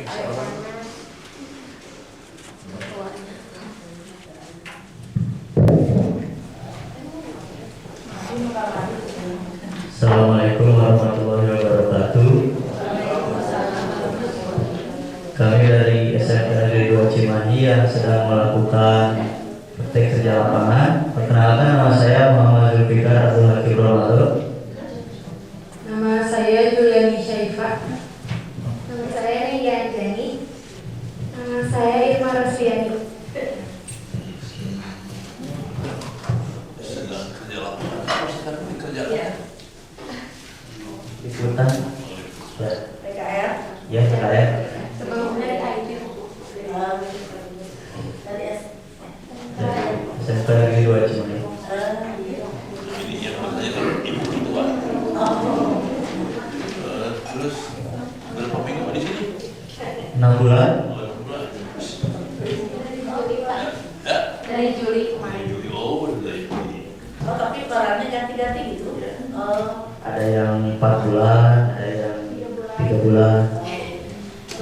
Assalamualaikum warahmatullahi wabarakatuh. Kami dari SMP Negeri 2 Cimahi yang sedang melakukan praktek kerja lapangan. Perkenalkan, nama saya Muhammad Zulfikar Abdul Hakim Romadhon. Nama saya Juliani Syaifah. Nama saya Ria Anjani. Nama saya Irma Rosviani. Sedang kerja lapangan. Sekarang dikerjakan. Ikutan PKR. ya PKR. Sebelumnya di IT. Dari SMP Negeri 2 Cimahi. Ini yang bertanya kan ibu tua. Terus berapa minggu di sini? 6 bulan. Ya. Dari Juli kemarin. Juli. Oh, dari Juli. Oh, tapi perannya ganti-ganti gitu. Oh, Ada yang 4 bulan, ada yang 3 bulan.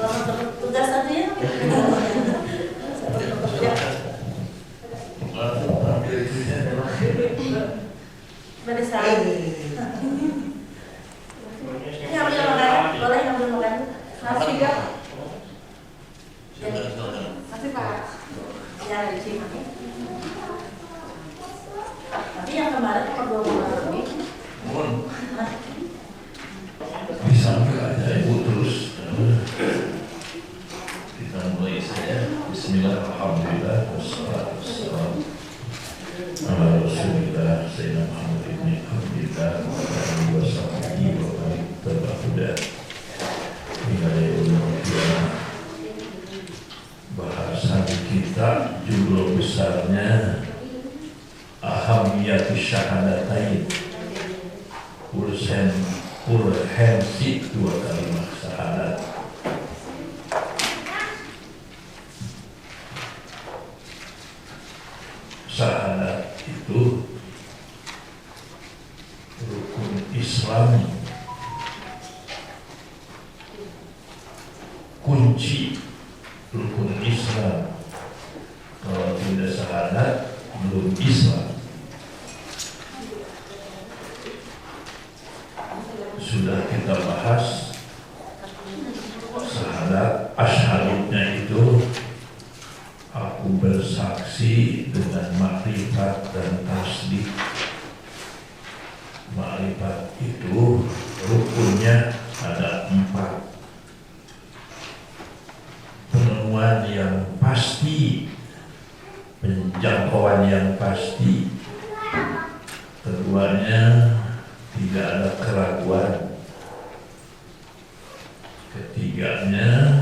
selama tugas tadi ya. Pada saat ini ambil makanan, boleh ambil makanan. Nasi juga. Nasi Pak. Ya, di sini. Tapi yang kemarin apa belum mengalami? Mohon. Bisa aja ibu terus. Kita mulai saja. Bismillah, alhamdulillah, wassalatu wassalamu ala Rasulillah Sayyidina Muhammad ibn Abdillah wa alihi wa sahbihi wa man tabi'ahuda ila yaumil qiyamah. Bahasan kita judul besarnya Ahamiyatus Syahadatain, urgensi dua kalimat syahadat. Syahadat itu rukun Islam, kunci rukun Islam. Kalau tidak syahadat belum Islam. Sudah kita bahas syahadat, asyhadutnya itu aku bersaksi dengan makrifat dan tasdik. Makrifat itu rukunnya ada 4. Penemuan yang pasti, penjangkauan yang pasti. Keduanya tidak ada keraguan. Ketiganya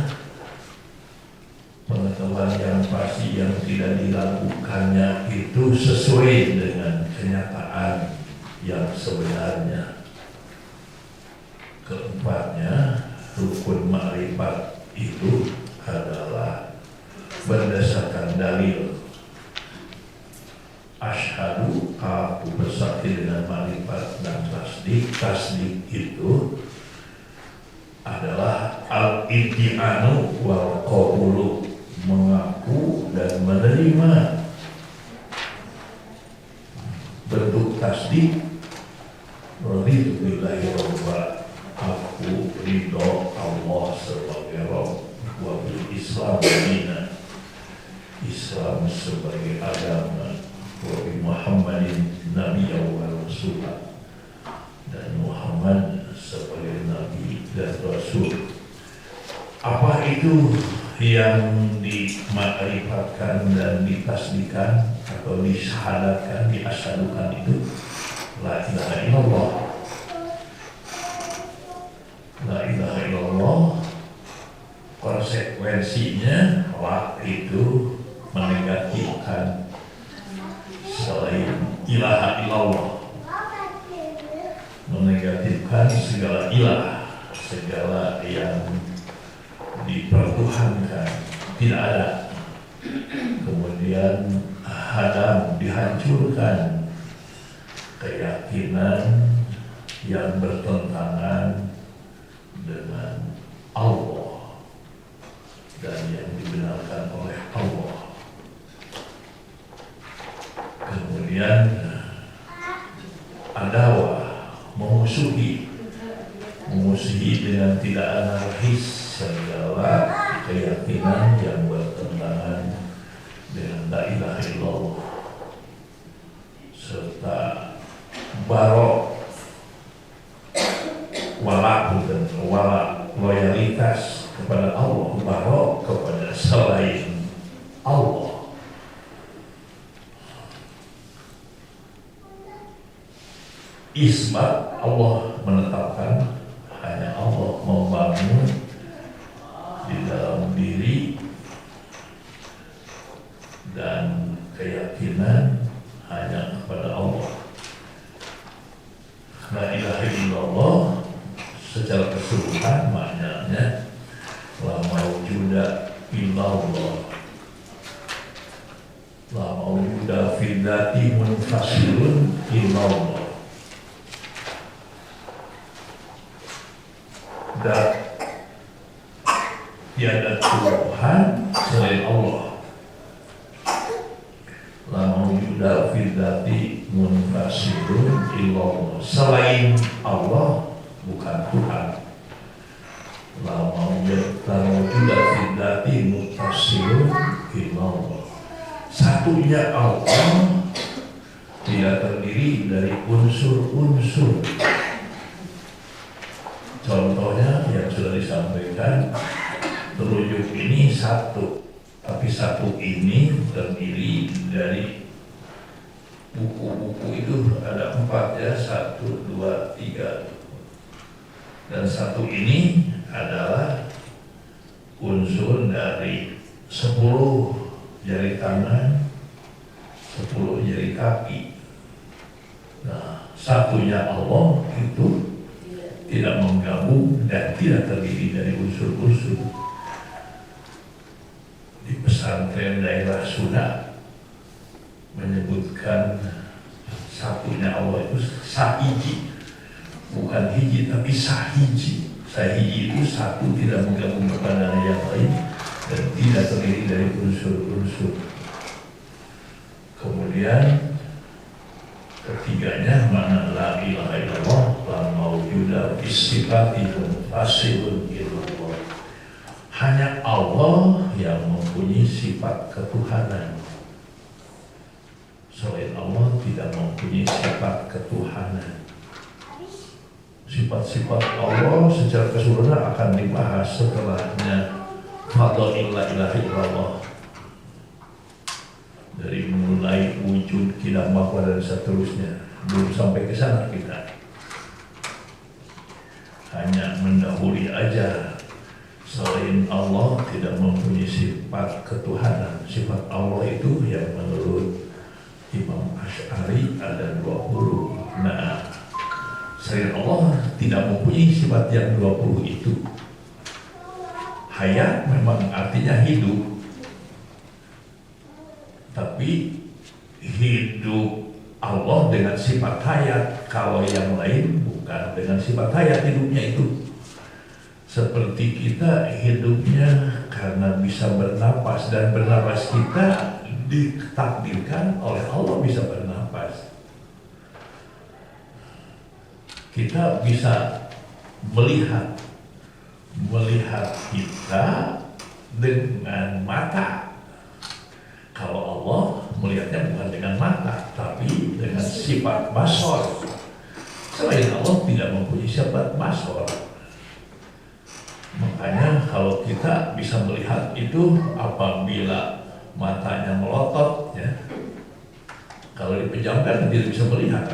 pengetahuan yang pasti yang tidak diragukannya itu sesuai dengan kenyataan yang sebenarnya. Keempatnya, rukun makrifat itu adalah berdasarkan dalil. Asyhadu, aku bersaksi dengan makrifat dan tasdik. Tasdik itu adalah al-iddi'anu wal qabulu, mengaku dan menerima. Bentuk tasdik, raditu billahi rabba, aku ridho Allah sebagai Rabb, wa bil Islam dina, Islam sebagai agama, wa bi Muhammadin nabiyyan wa rasulah, dan Muhammad sebagai nabi dan rasul. Apa itu yang dimakrifatkan dan ditasdikan atau disyahadatkan, diasyadukan itu? La ilaha illallah. La ilaha illallah, konsekuensinya la itu menegatifkan selain ilaha illallah, menegatifkan segala ilah, segala yang dipertuhankan, tidak ada. Kemudian hadam, dihancurkan keyakinan yang bertentangan dengan Allah. dan tidak anarkis segala keyakinan yang bertentangan dengan la ilaha illallah, serta barok wala loyalitas kepada Allah, barok kepada selain Allah. Isbat Allah menetapkan hanya Allah membangun di dalam diri, dan keyakinan hanya kepada Allah. La ilaha illallah secara keseluruhan maknanya la maujuda illallah, la maujuda fi dzati munfasilun illallah. Dan tiada Tuhan selain Allah. La maujuda fi dzati munfasilun illallah. Selain Allah bukan Tuhan. La maujuda fi dzati munfasilun illallah. Satunya Allah tidak terdiri dari unsur-unsur. Contohnya yang sudah disampaikan, terujuk ini satu, tapi satu ini terdiri dari buku-buku itu ada 4 ya, 1, 2, 3, dan satu ini adalah unsur dari 10 jari tangan, 10 jari kaki. Nah, satunya Allah itu tidak menggabung dan tidak terdiri dari unsur-unsur. Di pesantren daerah Sunda menyebutkan satunya Allah itu sahiji, bukan hiji tapi sahiji. Sahiji itu satu, tidak menggabung kepada yang lain dan tidak terdiri dari unsur-unsur. Kemudian ketiganya makna la ilaha illallah, la maujuda bisifati munfasilun illallah. Hanya Allah yang mempunyai sifat ketuhanan. Selain Allah tidak mempunyai sifat ketuhanan. Sifat-sifat Allah secara keseluruhan akan dibahas setelahnya fadhail la ilaha illallah. Dari mulai wujud, kidam, makwa dan seterusnya, belum sampai ke sana kita. Hanya mendahului aja. Selain Allah tidak mempunyai sifat ketuhanan. Sifat Allah itu yang menurut Imam Asy'ari ada 20. Nah, selain Allah tidak mempunyai sifat yang 20 itu. Hayat memang artinya hidup, tapi hidup Allah dengan sifat hayat. Kalau yang lain bukan dengan sifat hayat hidupnya itu. Seperti kita hidupnya karena bisa bernapas, dan bernapas kita ditakdirkan oleh Allah bisa bernapas. Kita bisa melihat kita dengan mata. Kalau Allah melihatnya bukan dengan mata, tapi dengan sifat basor. Selain Allah tidak mempunyai sifat basor. Makanya kalau kita bisa melihat itu apabila matanya melotot, ya. Kalau dipejamkan tidak bisa melihat.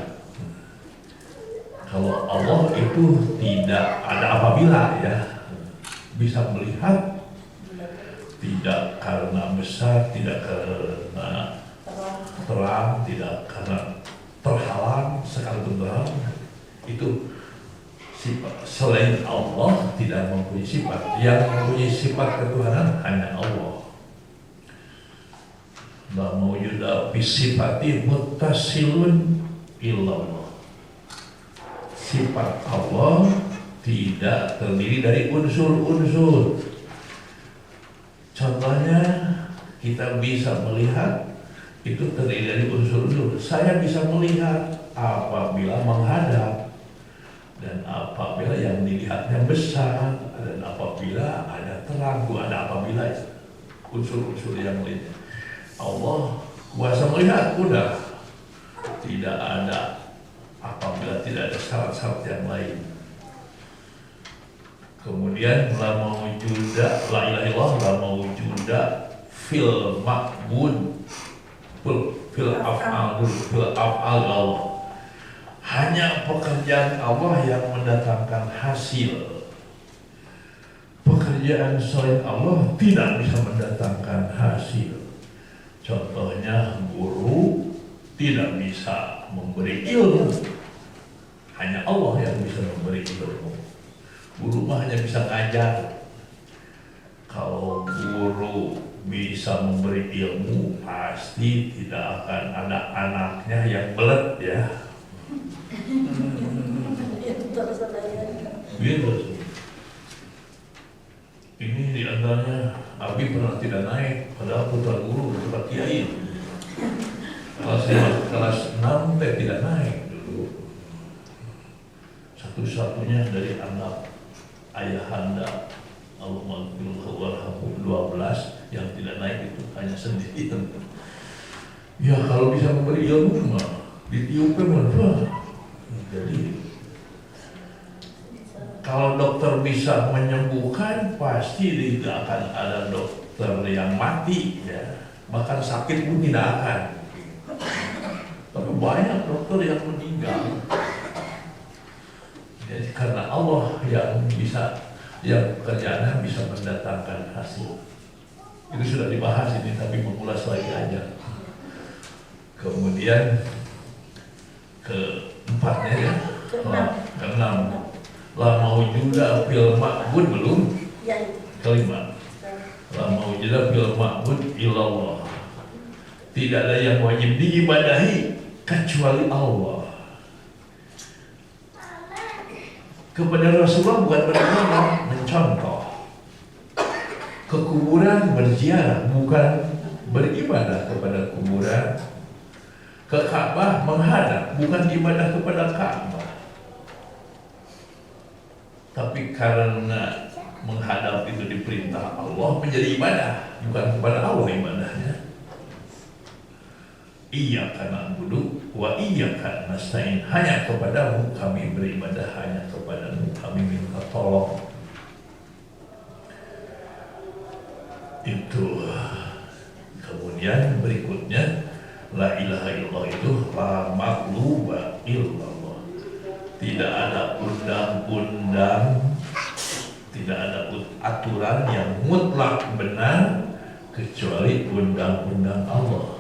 Kalau Allah itu tidak ada apabila, ya, bisa melihat. Tidak karena besar, tidak karena terang, tidak karena terhalang, sekalipun terang. Itu sifat. Selain Allah tidak mempunyai sifat. Yang mempunyai sifat ketuhanan hanya Allah. La maujuda bisifati muttasilun illallah. Sifat Allah tidak terdiri dari unsur-unsur. Contohnya kita bisa melihat itu terdiri dari unsur-unsur. Saya bisa melihat apabila menghadap, Dan apabila yang dilihatnya besar, dan apabila ada terang, ada apabila unsur-unsur yang lain. Allah kuasa melihat, udah. Tidak ada apabila tidak ada syarat-syarat yang lain. Kemudian la mawjuda, la ilaha illallah, la mawjuda fil ma'bud fil af'al Allah. Hanya pekerjaan Allah yang mendatangkan hasil. Pekerjaan selain Allah tidak bisa mendatangkan hasil. Contohnya guru tidak bisa memberi ilmu. Hanya Allah yang bisa memberi ilmu. Guru mah hanya bisa ngajar. Kalau guru bisa memberi ilmu, pasti tidak akan ada anaknya yang belet ya. Gitu. Ini diantaranya Abi pernah tidak naik, padahal putra guru putra kiai. Kelas 6 tidak naik dulu. Satu-satunya dari anak ayahanda Allahumma warhamhu 12 yang tidak naik itu hanya sendiri. Ya kalau bisa memberi ilmu mah ditiupkan mah. Jadi kalau dokter bisa menyembuhkan, pasti tidak akan ada dokter yang mati ya. Bahkan sakit pun tidak akan. Tapi banyak dokter yang meninggal. Jadi karena Allah yang bisa, yang pekerjaannya bisa mendatangkan hasil. Itu sudah dibahas ini, tapi mengulas lagi aja. Kemudian keempatnya ya, keenam, la mawjuda fil ma'bud belum. Kelima, la mawjuda fil ma'bud illallah. Tidak ada yang wajib diibadahi kecuali Allah. Kepada Rasulullah bukan beribadah, mencontoh. Ke kuburan berziarah, bukan beribadah kepada kuburan. Ke Ka'bah menghadap, bukan ibadah kepada Ka'bah. Tapi karena menghadap itu diperintah Allah, menjadi ibadah, bukan kepada Allah ibadahnya. Iyyaka na'budu wa iyyaka nasta'in. Hanya kepadamu kami beribadah, hanya kepadamu kami minta tolong. Itu. Kemudian berikutnya, la ilaha illallah itu la makhluqa illallah. Tidak ada undang-undang, tidak ada aturan yang mutlak benar kecuali undang-undang Allah.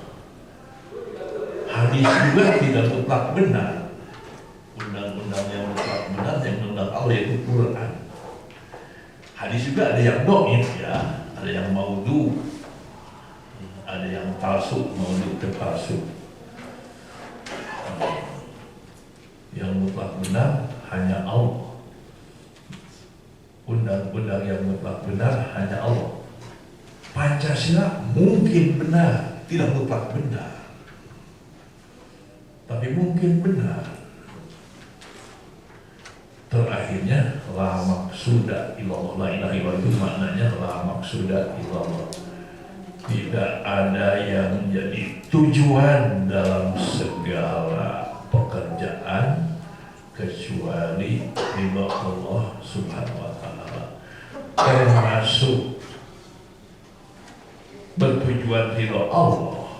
Hadis juga tidak mutlak benar. Undang-undang yang mutlak benar yang undang Allah yaitu Quran. Hadis juga ada yang dhaif ya, ada yang maudhu, ada yang palsu, maudhu dan palsu. Yang mutlak benar hanya Allah. Undang-undang yang mutlak benar hanya Allah. Pancasila mungkin benar, tidak mutlak benar, tapi mungkin benar. Terakhirnya la maksuda illallah. La ilaha illallah itu maknanya la maksuda illallah. Tidak ada yang menjadi tujuan dalam segala pekerjaan kecuali ridha Allah Subhanahu wa taala. Termasuk bertujuan ridha Allah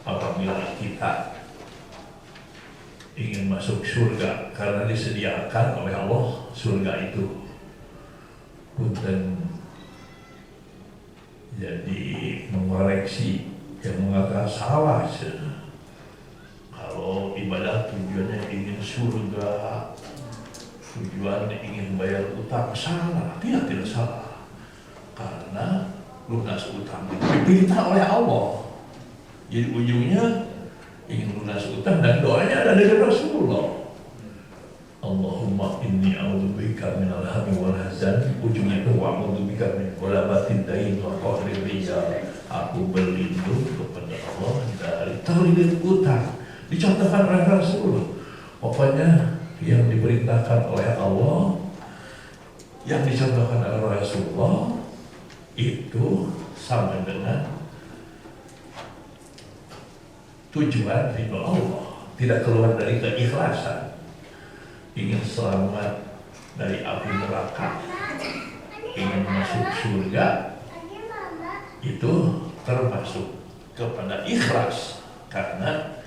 apabila kita ingin masuk surga, karena disediakan oleh Allah surga itu. Punten jadi mengoreksi yang mengatakan salah. Kalau ibadah tujuannya ingin surga, tujuannya ingin bayar utang, salah. Tidak salah, karena lunas utang itu diperintah oleh Allah. Jadi ujungnya ingin lunas utang, dan doanya ada dari Rasulullah. Allahumma inni a'udzubika minal hammi wal hazan. Ujungnya itu wa a'udzubika min ghalabatin dain wa qahrir rijal. Aku berlindung kepada Allah dari terlilit utang. Dicontohkan oleh Rasulullah. Pokoknya yang diperintahkan oleh Allah, yang dicontohkan oleh Rasulullah, itu sama dengan tujuan ridho Allah, tidak keluar dari keikhlasan. Ingin selamat dari api neraka, ingin masuk surga, itu termasuk kepada ikhlas, karena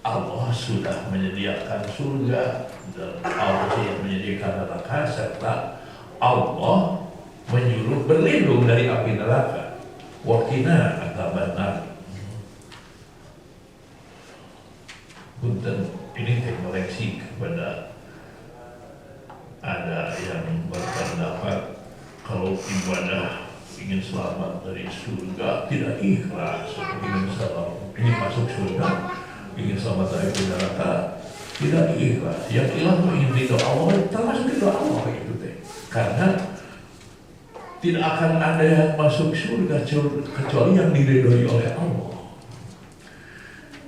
Allah sudah menyediakan surga dan Allah yang menyediakan neraka, serta Allah menyuruh berlindung dari api neraka. Waqina adzabannar. Punten, ini koreksi kepada ada yang berpendapat kalau ibadah ingin selamat dari surga tidak ikhlas, ingin masuk surga, ingin selamat dari neraka tidak ikhlas. Yang ikhlas itu ingin ridho Allah, termasuk ridho Allah itu teh. Karena tidak akan ada yang masuk surga kecuali yang diridhoi oleh Allah.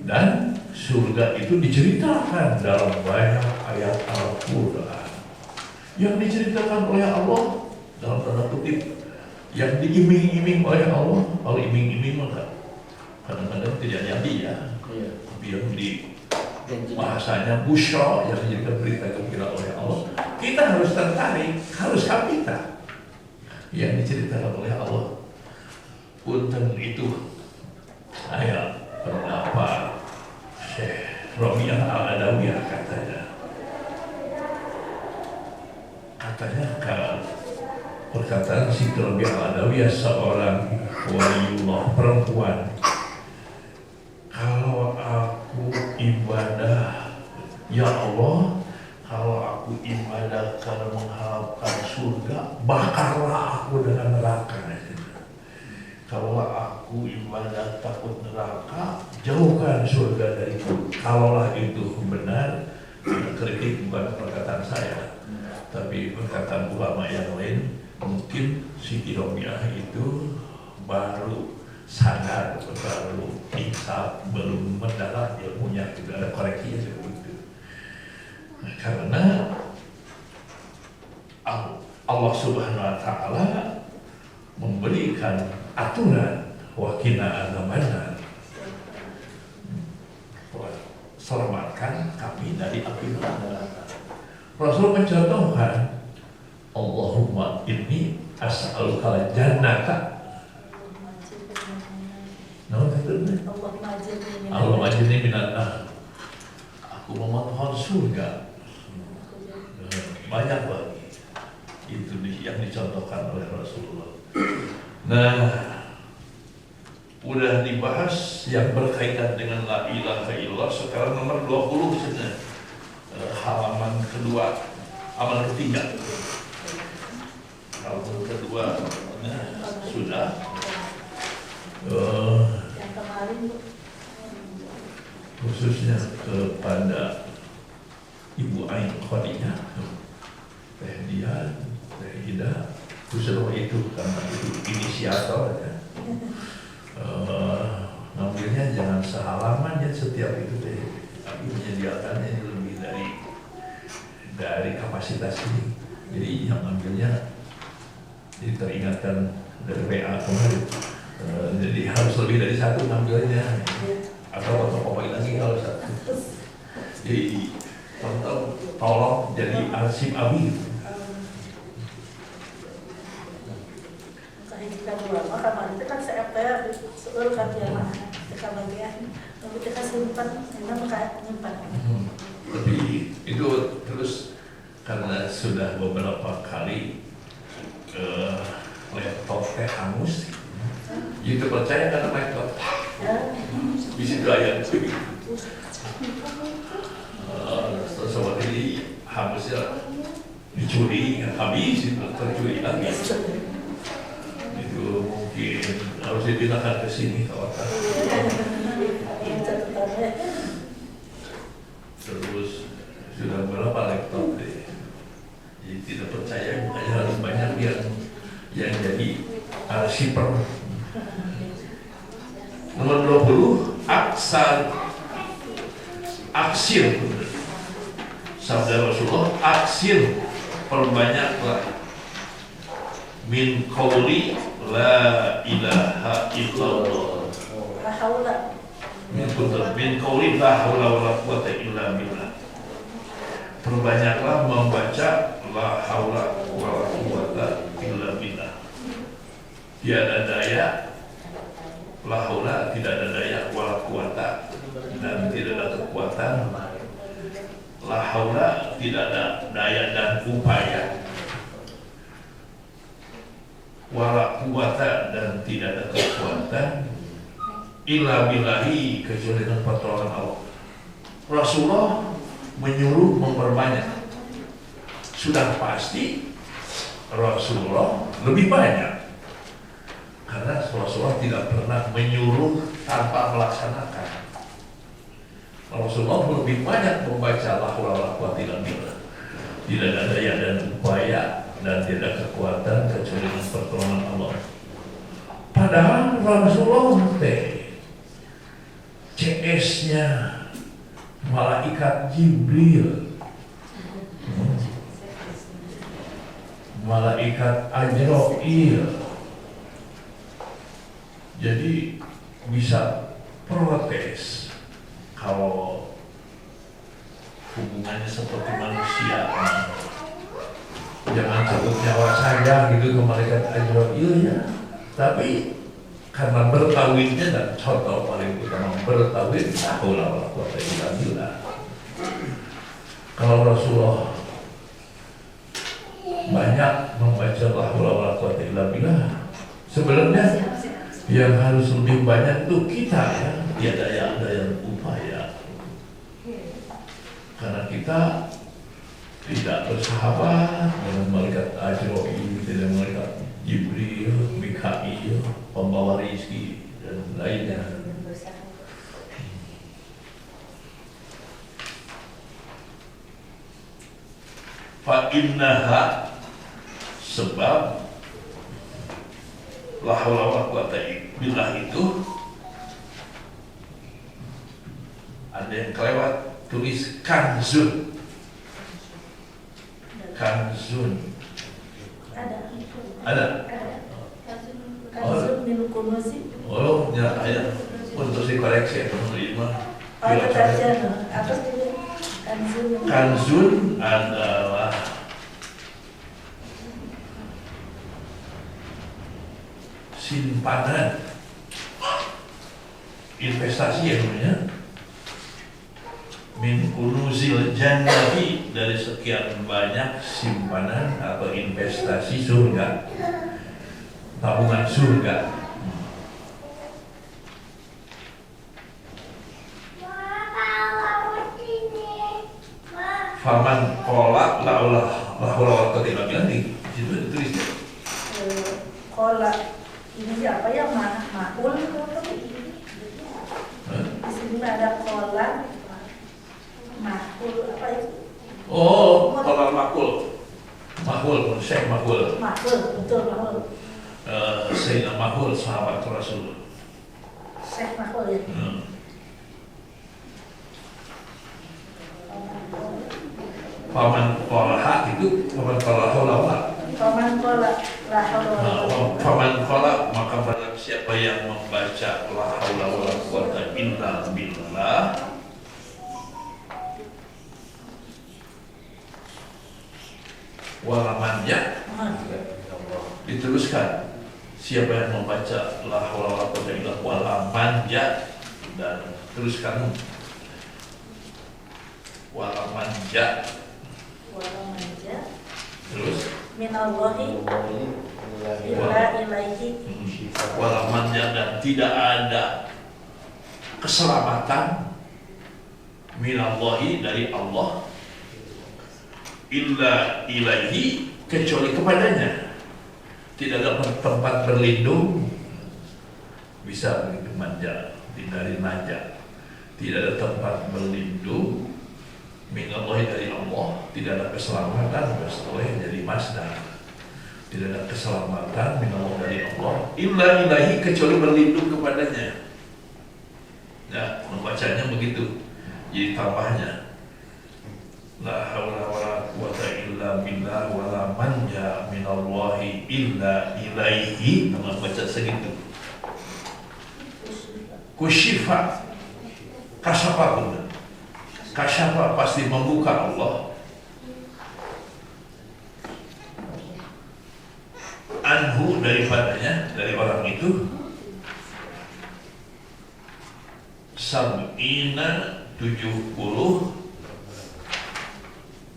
Dan surga itu diceritakan dalam banyak ayat Al-Quran. Yang diceritakan oleh Allah dalam tanda kutip, yang diiming-iming oleh Allah. Kalau iming-iming maka kadang-kadang tidak jadi ya, tapi yang di bahasanya busyra, yang dijadikan berita gembira oleh Allah, kita harus tertarik, harus kita yang diceritakan oleh Allah. Punten itu saya pendapat Syekh Rabi'ah Al-Adawiyah katanya kalau perkataan si Rabi'ah Al-Adawiyah, seorang waliullah perempuan, kalau aku ibadah ya Allah, kalau aku ibadah karena mengharapkan surga, bakarlah aku dengan neraka. Kalau aku ibadah takut neraka, jauhkan surga dariku. Kalaulah itu benar, kritik bukan perkataan saya, tapi perkataan ulama yang lain. Mungkin Siti Robiah itu baru sadar, baru insaf, belum mendalam ilmunya, juga ada koreksinya seperti itu. Nah, karena Allah Subhanahu Wa Taala memberikan aturan waqina adzabannar, selamatkan kami dari api neraka. Rasul mencontohkan, Allahumma inni as'aluka jannata. Allahumma ajirni minan nar. Aku memohon surga. Banyak lagi. Itu yang dicontohkan oleh Rasulullah. Nah, udah dibahas yang berkaitan dengan la ilaha illallah. Sekarang nomor 20 saja, halaman kedua, halaman ketiga. Halaman kedua, nah, sudah. Yang kemarin Khususnya kepada Ibu Ain Khadijah, Teh Dian, Teh Ida, khususnya itu karena itu inisiator ya. Ngambilnya jangan sehalaman ya setiap itu deh, tapi menyediakannya lebih dari kapasitas ini. Jadi yang ngambilnya, jadi teringatkan dari WA kemarin, jadi harus lebih dari satu ngambilnya, atau fotokopi lagi kalau satu. Jadi tolong jadi arsip abi. kita dua maka itu kan CFTR seluruh kajian kita bagian lalu kita simpan, kita menyimpan. Tapi itu terus karena sudah beberapa kali laptop hangus, itu percaya karena laptop di situ aja terus waktu ini hangusnya dicuri, habis itu tercuri lagi. Itu mungkin harus dipindahkan ke sini kawan-kawan. Terus sudah berapa laptop deh. Jadi tidak percaya, makanya harus banyak yang jadi arsiper. Nomor 20, aksir sabda Rasulullah, aksir, perbanyaklah min qauli la ilaha illallah. La haula. Min qauli la haula wala quwata illa billah. Perbanyaklah membaca la haula wala quwata illa billah. Tiada daya, la haula, tidak ada daya, wala quwata, dan tidak ada kekuatan. La haula, tidak ada daya dan upaya. Wala quwata, dan tidak ada kekuatan. Illa billahi, kecuali dengan pertolongan Allah. Rasulullah menyuruh memperbanyak. Sudah pasti Rasulullah lebih banyak, karena Rasulullah tidak pernah menyuruh tanpa melaksanakan. Rasulullah lebih banyak membaca la haula wala quwata illa billah. Tidak ada daya dan upaya dan tidak ada kekuatan kecuali dengan pertolongan Allah. Padahal Rasulullah CS-nya malaikat Jibril, malaikat Ajrail, jadi bisa protes kalau hubungannya seperti manusia. Jangan cabut nyawa saya gitu ke malaikat Ajrail ya. Tapi karena bertawinnya, dan contoh paling utama bertawin, la haula wala quwata illa billah. Kalau Rasulullah banyak membaca la haula wala quwata illa billah, sebenarnya yang harus lebih banyak itu kita ya, tiada daya upaya. Karena kita tidak bersahabat dengan malaikat Ajrail, tidak malaikat Jibril, Mikail, pembawa rezeki dan lainnya. Fa innaha, sebab la haula wala quwata illa billah itu ada yang kelewat tulis kanzun. Kanzun. Ada. Kanzun min kunuzi. Oh, ya, untuk dikoreksi ya teman-teman. Atas juga kanzun. Kanzun adalah simpanan, investasi ya namanya. Min kunuzil jannati, dari sekian banyak simpanan atau investasi surga, tabungan surga. Faman qala la haula wala quwata illa billah, di situ ditulisnya. Qala ini siapa ya? Ma'ul. Di sini ada qala. Makul apa itu? Oh, kalau makul, Syekh Makul. Betul makul. Sayyidina Makul, sahabat Rasul. Syekh makul ya. Paman qala itu, paman qala haula. Paman qala la haula. Paman qala, maka barang siapa yang membaca la haula wala quwata illa billah, walamannya diteruskan, siapa yang membaca la haula wala quwata illa walamannya, dan teruskan walamanja, terus minallahi illa ilaihi, walamannya, dan tidak ada keselamatan minallahi, dari Allah, illa ilaihi, kecuali kepadanya. Tidak ada tempat berlindung, bisa begitu manja, dari naja. Tidak ada tempat berlindung minallahi, dari Allah. Tidak ada keselamatan, boleh jadi masdar. Tidak ada keselamatan minallahi, dari Allah, illa ilaihi, kecuali berlindung kepadanya. Nah, membacanya begitu. Jadi tambahnya La haula wala quwata illa billah wala manja minallahi illa ilaihi. Nama baca segitu. Kusyifa, kasyafa pun. Kasyafa pasti membuka Allah. Anhu daripadanya, dari orang itu. Sab'ina 70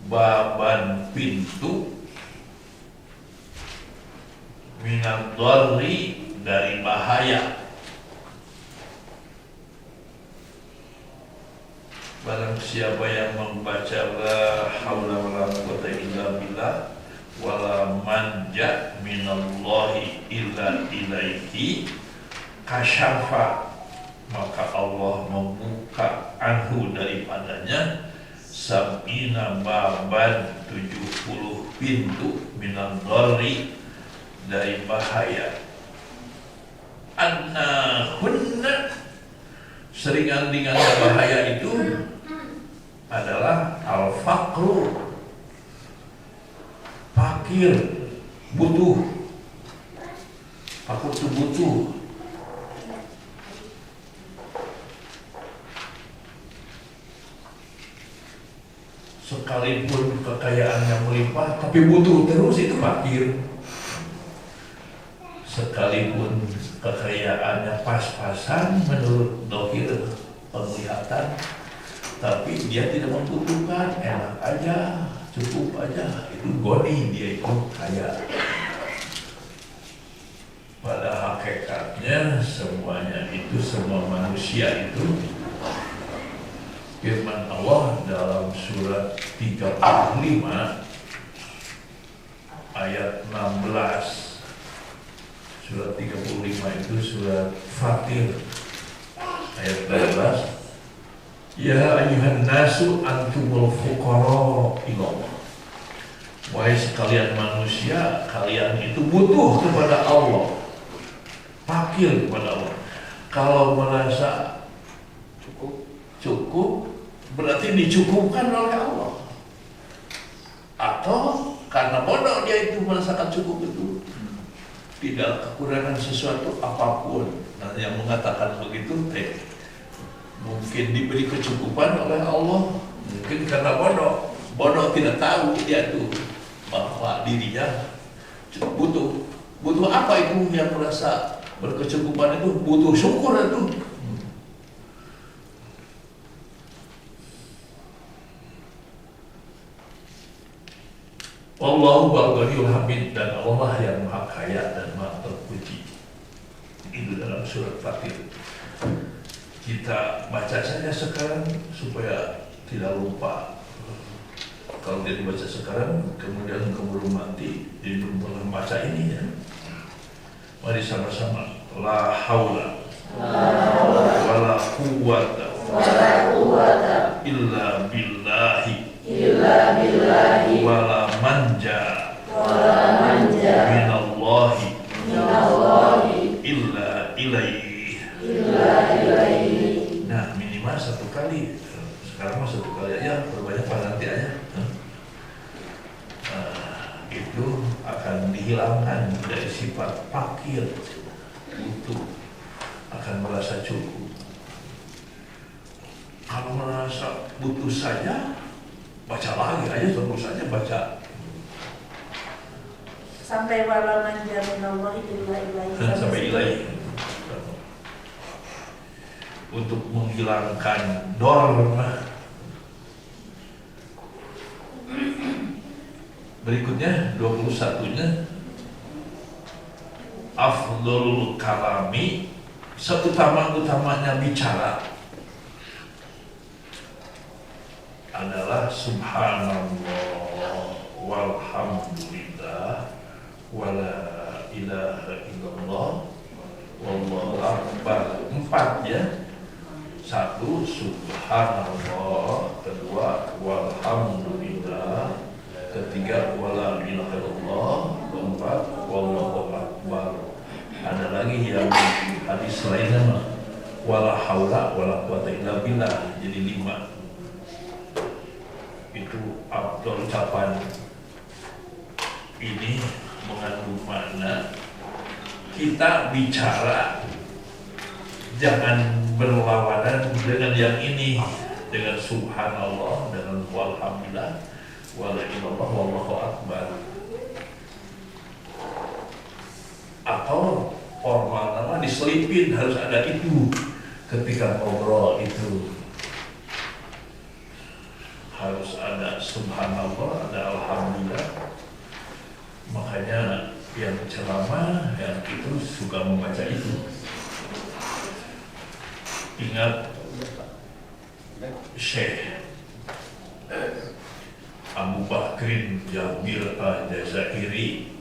baban pintu minad dharri dari bahaya. Barang siapa yang membaca la haula wala quwata illa billah wala manja minallahi illa ilaihi kasyafa, maka Allah membuka anhu daripadanya sab'ina baban 70 pintu minal dharri dari bahaya. Annahunna, seringan dengan bahaya itu adalah al-faqru, fakir, butuh. Fakir itu butuh. Sekalipun kekayaannya melimpah, tapi butuh terus, itu fakir. Sekalipun kekayaannya pas-pasan menurut dohir penglihatan, tapi dia tidak membutuhkan, enak aja, cukup aja, itu goni, dia itu kaya. Pada hakikatnya semuanya itu, semua manusia itu, firman Allah dalam surat 35 ayat 16. Surat 35 itu surat Fatir ayat 16. Ya ayyuhan nasu antumul fuqara ilallah. Wahai sekalian manusia, kalian itu butuh kepada Allah, fakir kepada Allah. Kalau merasa cukup berarti dicukupkan oleh Allah, atau karena bodoh dia itu merasakan cukup itu, tidak kekurangan sesuatu apapun. Nah, yang mengatakan begitu mungkin diberi kecukupan oleh Allah, mungkin karena bodoh tidak tahu dia itu bahwa dirinya butuh apa itu, yang merasa berkecukupan itu butuh syukur itu. Wallahu wal-ghaniyul hamid, dan Allah yang maha kaya dan maha terpuji. Itu dalam surat Fatir. Kita baca saja sekarang supaya tidak lupa. Kalau dia dibaca sekarang, kemudian keburu mati, jadi belum pernah baca ini ya. Mari sama-sama. La haula wala quwwata illa billahi wala manja minallahi illa ilaihi. Nah, minimal satu kali. Sekarang mah satu kali aja, perbanyak nanti aja. Itu akan dihilangkan dari sifat fakir, butuh, akan merasa cukup. Kalau merasa butuh saja, baca lagi aja, terus saja baca sampai wala manja minallahi illa ilaihi, sampai ilaihi, untuk menghilangkan dorma. Berikutnya 21-nya, afdhalul kalami, seutama-utamanya bicara adalah subhanallah walhamdulillah wala ilaha illallah wallahu akbar. 4 ya. 1 subhanallah, kedua walhamdulillah, ketiga wala ilaha illallah, keempat wallahu akbar. Ada lagi yang hadis lainnya wala haula wala quwata illa billah, jadi 5. itu afdal ucapan ini mengandung makna kita bicara jangan berlawanan dengan yang ini, dengan subhanallah, dengan walhamdulillah, wala ilallah, wallahu akbar. Atau formal nama diselipin harus ada itu ketika ngobrol itu. Harus ada subhanallah, ada alhamdulillah. Makanya yang ceramah yang itu suka membaca itu. Ingat Syekh Abu Bakrin Jabir Al-Jazairi,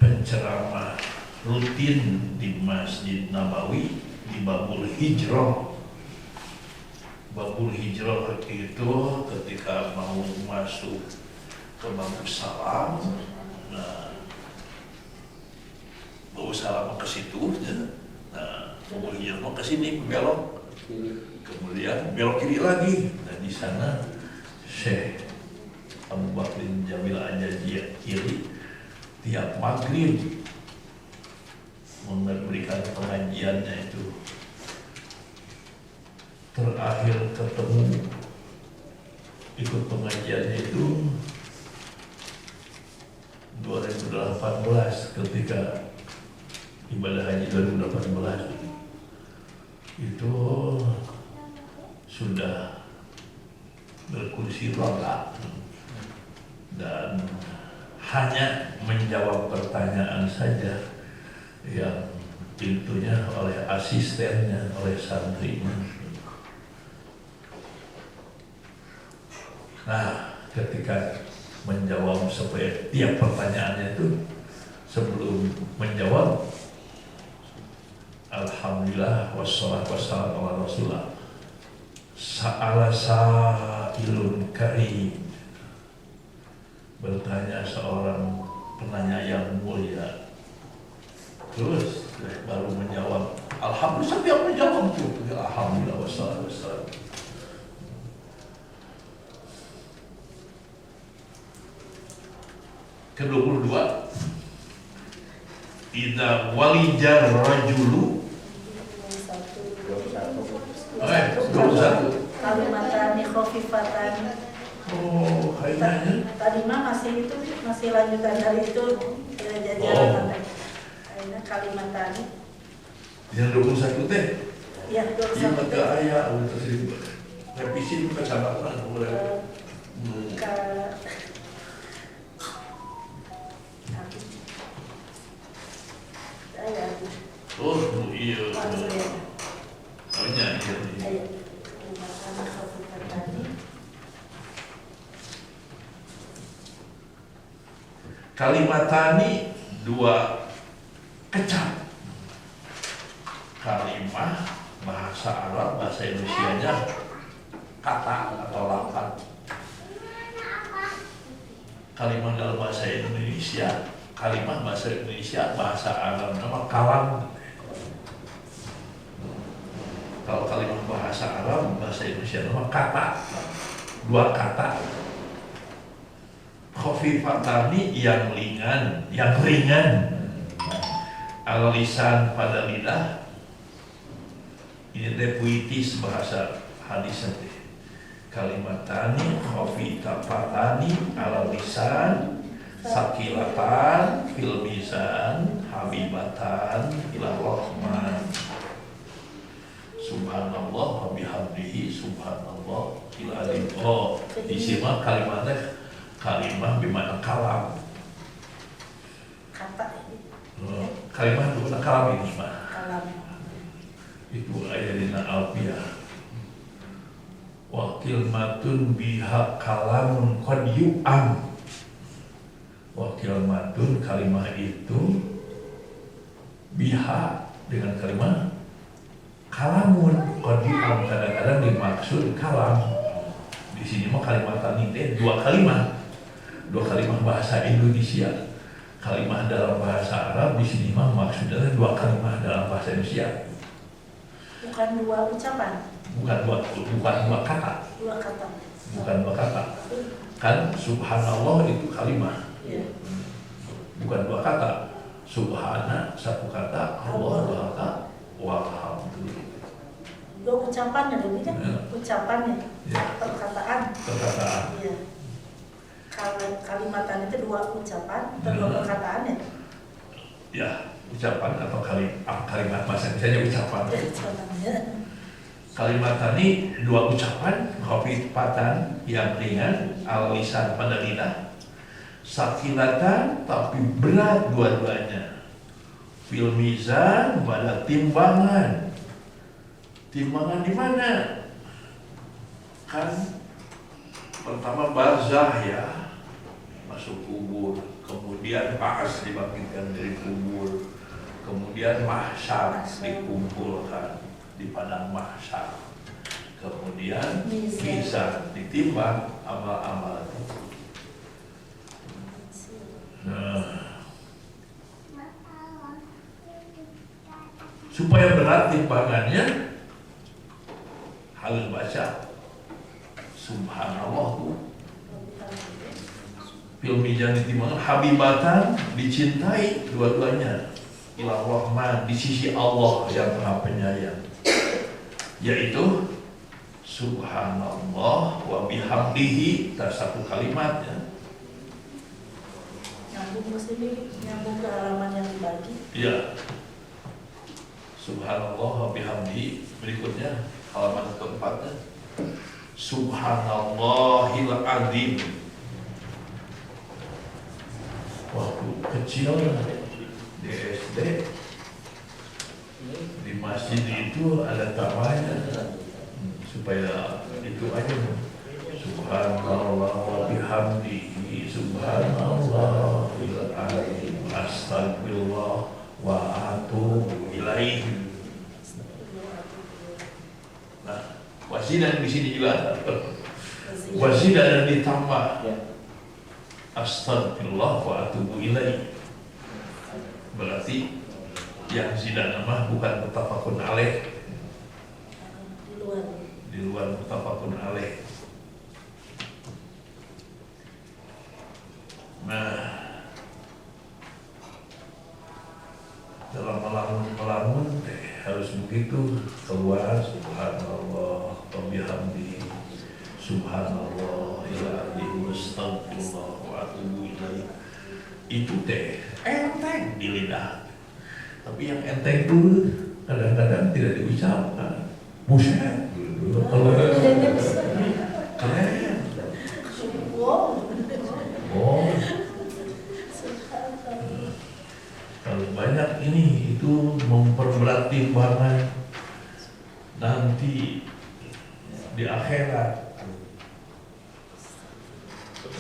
penceramah rutin di Masjid Nabawi di Babul Hijrah. Babul Hijrah itu ketika mau masuk ke Babul Salam, nah Babul Salam ke situ, nah Babul Hijrah mau ke sini belok, kemudian belok kiri lagi. Nah di sana Syekh Abu Bakrin Jamil Al-Jazairi tiap maghrib memberikan pengajiannya itu. Terakhir ketemu ikut pengajiannya itu 2018 ketika ibadah haji 2018 itu sudah berkursi roda dan hanya menjawab pertanyaan saja yang tentunya oleh asistennya, oleh santrinya. Nah, ketika menjawab supaya tiap pertanyaannya itu sebelum menjawab alhamdulillah wassalatu wassalamu ala rasulillah, sa'ala sa'ilun karim, bertanya seorang penanya yang mulia, terus baru menjawab alhamdulillah. Setiap menjawab itu alhamdulillah wassalatu wassalamu. Ke-22, idza walijar rajulu 21 Kalimatani khofifatani. Oh, kayaknya Tadi mah masih lanjutan dari itu jajaran tadi. Akhirnya kalimatani. yang 21 teh Ya, iya maka ayah udah tersebut revisi kecamatan mulai oh iya banyak ya. Kalimatani dua kecap. Kalimah bahasa Arab, bahasa Indonesianya kata atau lafaz. Kalimah dalam bahasa Indonesia, kalimah bahasa Indonesia, bahasa Arab nama kalam. Kalau kalimah bahasa Arab, bahasa Indonesia nama kata, dua kata. Khofifatani yang ringan, al-lisan pada lidah. Ini teh puitis bahasa hadis nanti. Kalimatani khofifatani al-lisan, sakilatan fil mizan, habibatan ila rahman. Subhanallah wa bihamdihi subhanallah il alim. Oh, disimak kalimatnya kalimah bimana kalam. Kata Kalimah bukan kalam ini mah. kalam. Itu ayatina alfiyah. Wa kilmatun biha kalamun qad yu'am. Wa kilmatun kalimah itu biha dengan kalimah kalamun qad yu'am, kadang-kadang dimaksud kalam. Di sini mah kalimat tadi dua kalimat bahasa Indonesia. Kalimat dalam bahasa Arab di sini mah maksudnya dua kalimat dalam bahasa Indonesia. Bukan dua ucapan, Bukan dua kata. dua kata. bukan dua kata. Kan subhanallah itu kalimat, Iya. bukan dua kata. Subhana satu kata, Allah dua kata, walhamdulillah. Dua ucapannya lebih kan? Ya. Ucapannya, Ya. perkataan. Perkataan. Iya. Kalimatan itu dua ucapan atau dua perkataannya. Ya, ucapan atau kalimat bahasa Indonesia ucapan. Ucapannya. Kalimat tadi dua ucapan, khafifatan yang ringan, al lisan pada lidah, sakilatan tapi berat dua-duanya. Fil mizan pada timbangan. Timbangan di mana? Kan pertama barzah ya, masuk kubur, kemudian ba'as dibangkitkan dari kubur, kemudian mahsyar dikumpulkan di padang mahsyar, kemudian bisa ditimbang amal-amal. Nah, supaya berat timbangannya harus baca subhanallah tuh. Fil mizan ditimbangan, habibatan dicintai dua-duanya, ilah rahman di sisi Allah yang Maha Penyayang, yaitu subhanallah wa bihamdihi, tak satu kalimat ya. Nyambung ke sini, nyambung ke halaman yang dibagi. Ya, subhanallah wa bihamdihi. Berikutnya halaman keempatnya, subhanallahil azim. Waktu kecil di SD, di masjid itu ada tamanya, supaya itu aja, subhanallah wa bihamdihi, subhanallahil azim, astagfirullah wa atubu ilaihi. Nah, wasidah di sini juga ada. Wasidah dan ditambah astagfirullah wa atubu ilaihi. Berarti yang zidan mah bukan mutafakun alaih, di luar mutafakun alaih. Nah, dalam melamun harus begitu, keluar subhanallah wa bihamdihi, subhanallah ila azim, astagfirullah wa atubu ilaihi. Itu enteng di lidah, tapi yang enteng itu kadang-kadang tidak diucapkan. Buset, kalau keren. Wow. Oh, kalau banyak ini itu memperberat timbangan nanti di akhirat.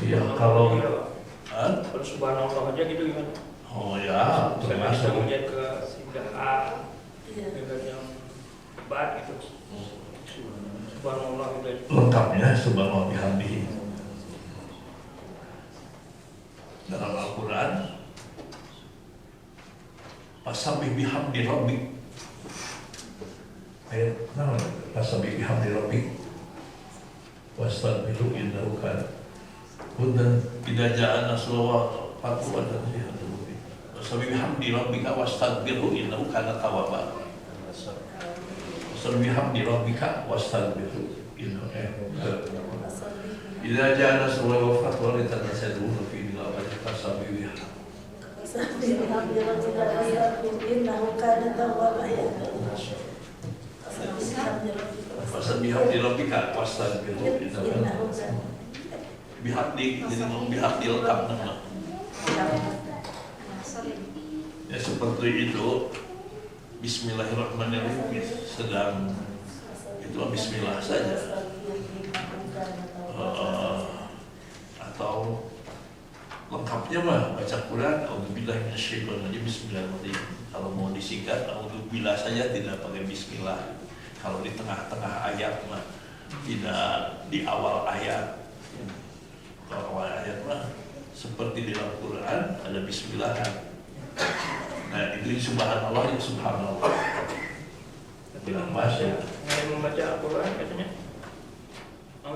Ya kalau Kalau subhanallah aja gitu gimana? oh ya termasuk Kemudian ke singgah Iya. yang bat gitu. Subhanallah itu. lengkapnya subhanallah bihamdihi. Dalam Al-Quran, fasabbih bihamdi rabbik. Ayat mana? Fasabbih bihamdi rabbik wastaghfirhu innahu kana. Kemudian idza jaa nasrullah fatu wa tanzihatu. Fasabbih bihamdi rabbika wastaghfirhu innahu kana tawwaba. Fasabbih bihamdi rabbika wastaghfirhu innahu idza jaa nasrullah wa fatu wa tanzihatu fi dilawati fasabbih bihamdi. Fasabbih bihamdi rabbika wastaghfirhu innahu kana. Bihamdi, jadi mau bihamdi lengkap nama. Ya seperti itu. Bismillahirrahmanirrahim. Sedang itu Bismillah saja. Atau lengkapnya mah baca Quran. Auzubillahi minasyaitonirrajim. Bismillahirrahmanirrahim. Kalau mau disingkat, auzubillah saja tidak pakai Bismillah. Kalau di tengah-tengah ayat mah, tidak di awal ayat. Kalau ayat mah seperti di dalam Quran ada Bismillah. Nah itu subhanallah ya subhanallah. Bilang bahasa. Yang membaca Al-Quran katanya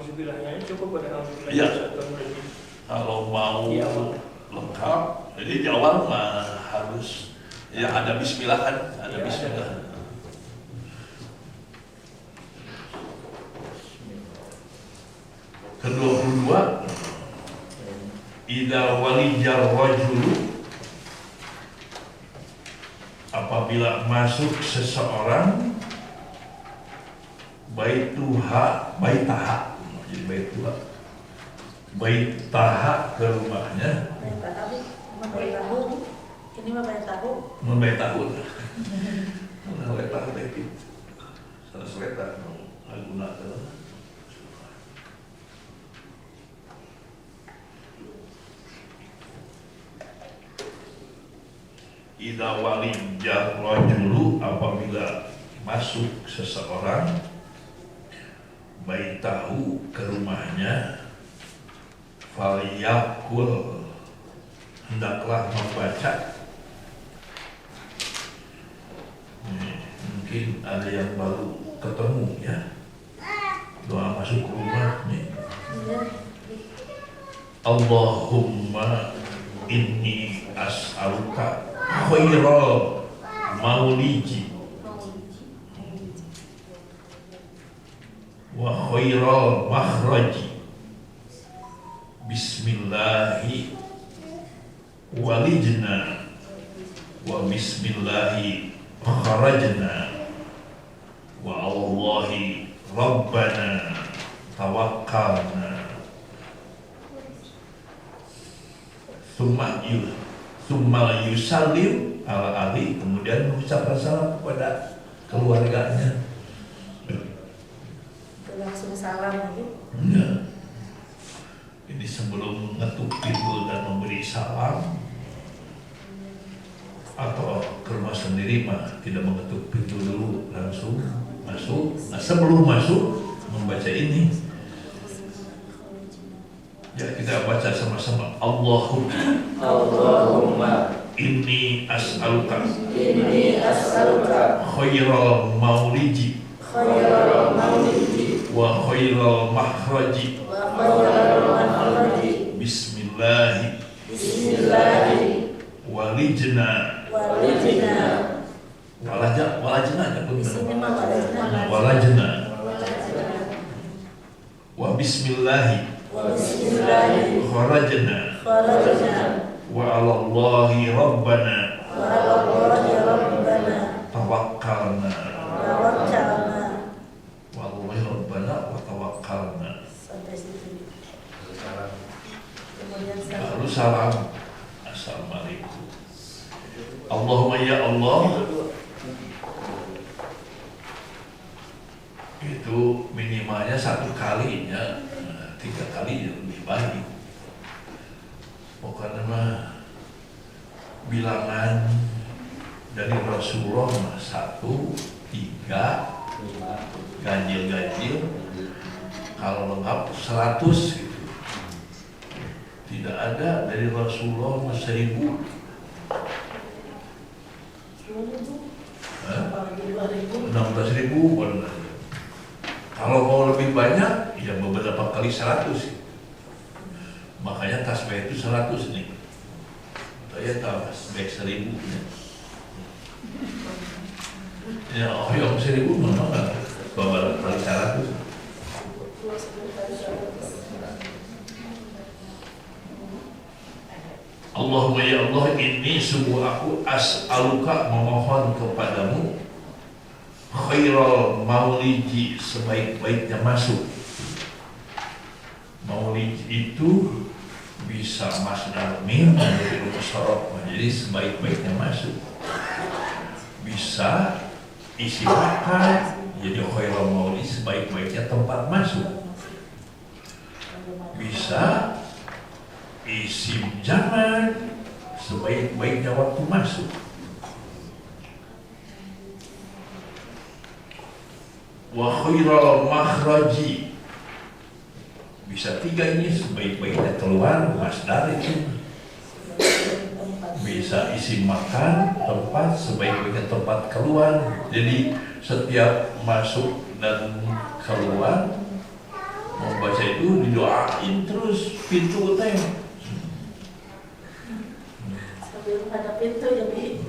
nauzubillahnya cukup pada nauzubillahnya Iya. Astagfirullahaladzim. Kalau mau Di awal. lengkap, jadi di awal mah harus ya ada bismillah kan, ada Ya, bismillah. Kedua, idza walijar rajulu, apabila masuk seseorang baitaha, jadi baitaha ke rumahnya, Bayar tahu. Ini mah bayar tahu. membayar tahun. Membayar tahun itu. Salah seleta guna adalah. Idza walijar rajulu, apabila masuk seseorang baitahu ke rumahnya, falyakul, hendaklah membaca. Mungkin ada yang baru ketemu ya, doa masuk ke rumah nih. Allahumma inni as'aluka khairal mauliji wa khairal makhraji, bismillahi walijna wa bismillahi kharajna wa Allahi rabbana tawakkalna. Summa yusallim ala ali, kemudian mengucapkan salam kepada keluarganya. Langsung salam lagi. Nah, ini sebelum ngetuk pintu dan memberi salam, atau ke rumah sendiri mah tidak mengetuk pintu dulu, langsung masuk. Nah, sebelum masuk membaca ini, ya kita baca sama-sama. Allahumma inni as'aluka khairal mauliji wa khairal makhraji, bismillahi walijna walajna wa bismillahi kharajna wa 'alallahi rabbana tawakkalna. Wa 'alallahi rabbana wa tawakkalna. Sampai situ. Kemudian Lalu salam. Assalamualaikum. Allahumma ya Allah. Itu minimalnya 1 kalinya, 3 kali lebih baik. Pokoknya mah bilangan dari Rasulullah mah 1, 3, ganjil, kalau lengkap 100 gitu. Tidak ada dari Rasulullah mah 1000. apalagi 2000. 16.000 benar. Kalau mau lebih banyak, ya beberapa kali 100. Makanya tasbih itu 100 nih. Saya tasbih 1000. Ya, oh yang 1000 memang beberapa kali 100. Allahumma ya Allah, ini sungguh aku as'aluka, memohon kepadamu khairal mauliji, sebaik-baiknya masuk. Maulij itu bisa masdar min dari musharraf, jadi sebaik-baiknya masuk. Bisa isi makan, jadi khairal maulij, sebaik-baiknya tempat masuk. Bisa isim zaman, sebaik-baiknya waktu masuk. Wa khairal makhraji, bisa 3 ini, sebaik-baiknya keluar, masdar itu. Bisa isim makan, tempat, sebaik-baiknya tempat keluar. Jadi setiap masuk dan keluar mau baca itu didoain terus pintu teh. Sambil ada pintu jadi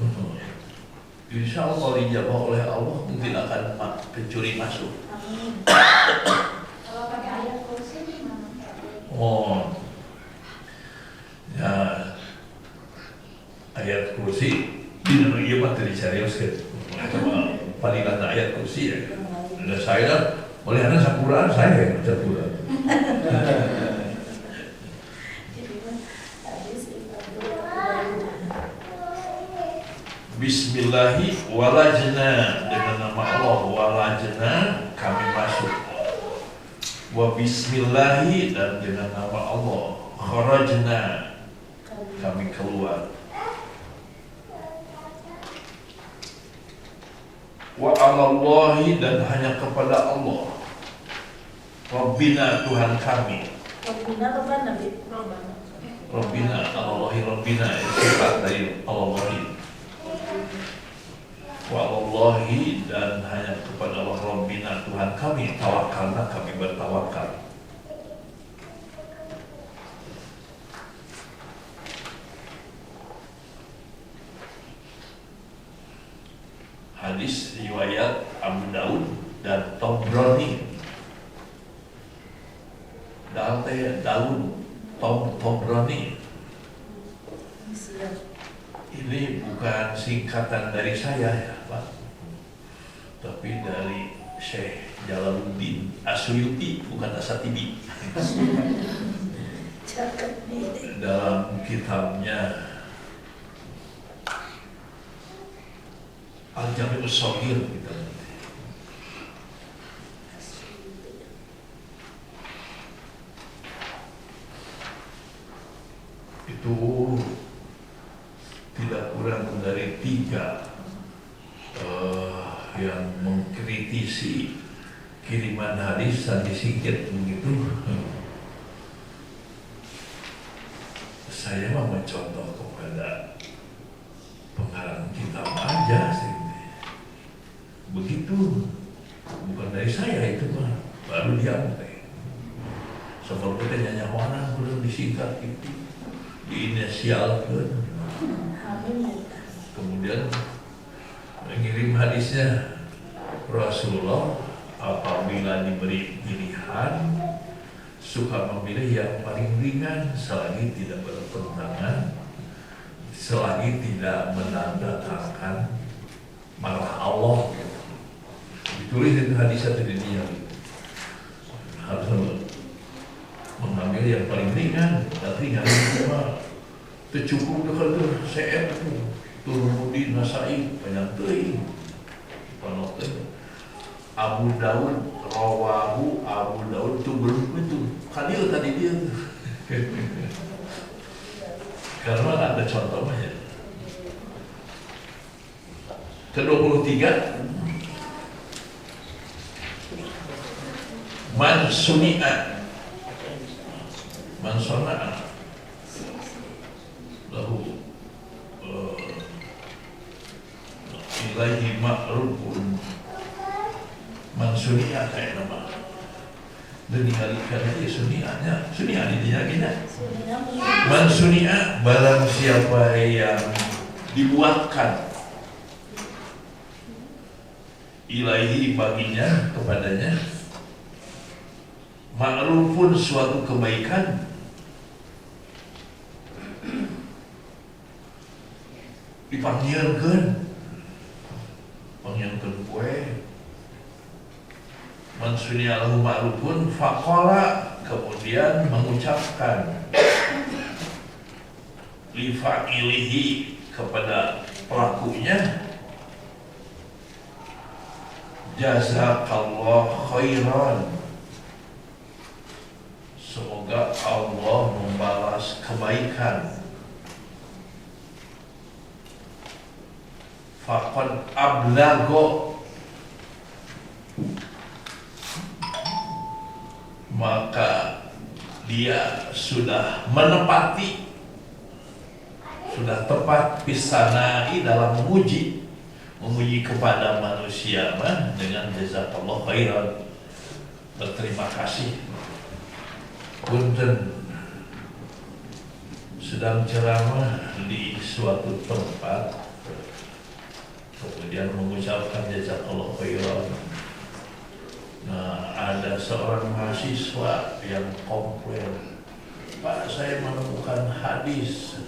Insya Allah kalau dijabah oleh Allah mungkin akan pencuri masuk. amin. Kalau pakai ayat kursi gimana? Oh, ya ayat kursi di dalam iya mah tadi serius kan. Paling ayat kursi ya. Ada saya oleh anak Sakuraan saya yang baca Quran. Jadi habis itu Bismillahi walajna, dengan nama Allah walajna kami masuk. Wa bismillahi, dan dengan nama Allah kharajna kami keluar. Wa alallahi, dan hanya kepada Allah. Rabbina, Tuhan kami. Rabbina apa Nabi? Rabbina, Allahi Rabbina, itu sifat dari Allahi. Wa alallahi, dan hanya kepada Allah. Rabbina, Tuhan kami. Tawakalna, kami bertawakal. Hadis riwayat Abu Daud dan Tobroni. Tobroni. Ini bukan singkatan dari saya ya Pak, tapi dari Syekh Jalaluddin Asyuyuti, bukan Asatibi. Dalam kitabnya Al-Jami' As-Shaghir gitu. Itu tidak kurang dari 3 yang mengkritisi kiriman hadis dan disingkir begitu. Saya mau mencontoh kepada pengarang kitab aja sih. Begitu, bukan dari saya itu mah, baru dia teh. Seperti tanya orang belum disingkat itu, diinisialkan. Kemudian mengirim hadisnya, Rasulullah apabila diberi pilihan suka memilih yang paling ringan selagi tidak bertentangan, selagi tidak menandakan marah Allah. Ditulis itu hadisnya dari dia. Harus mengambil yang paling ringan, dan ringan itu mah cukup dengan tuh CF Turmudi Nasai banyak teuing. Abu Daud rawahu Abu Daud itu belum itu kadil tadi dia tuh. Karena ada contohnya. Ke-23 Man suni'a lahu ilaihi ma'rufun. Man suni'a kayak nama dan dikalikan aja suni'a di dia gini. Man suni'a, barang siapa yang dibuatkan ilaihi baginya, kepadanya, ma'rufun suatu kebaikan, dipanggilkan kue, mansuni alahu ma'rufun faqala, kemudian mengucapkan li fa'ilihi, kepada pelakunya, jazakallah khairan, semoga Allah membalas kebaikan. Faqad ablago, maka dia sudah menepati, sudah tepat pisanai dalam memuji kepada manusia dengan jazakallah khairan, berterima kasih. Punten sedang ceramah di suatu tempat, kemudian mengucapkan jazakallahu khairan. Nah, ada seorang mahasiswa yang komplain, Pak, saya menemukan hadis.